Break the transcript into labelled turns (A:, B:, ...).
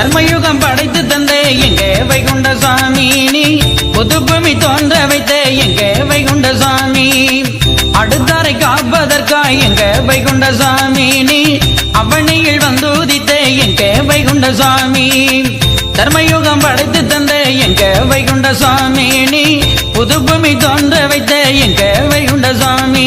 A: தர்மயுகம் படைத்து தந்தே எங்கே வைகுண்ட சாமி நீ புதுபூமி தோன்ற வைத்தே எங்கே வைகுண்ட சாமி அடுத்தாரை காப்பதற்காய் எங்கே வைகுண்ட சாமி நீ அவனியில் வந்து உதித்தே எங்கே வைகுண்ட சாமி தர்மயுகம் படைத்து தந்தே எங்கே வைகுண்ட சாமி நீ புதுபூமி தோன்ற வைத்தே எங்கே வைகுண்ட சாமி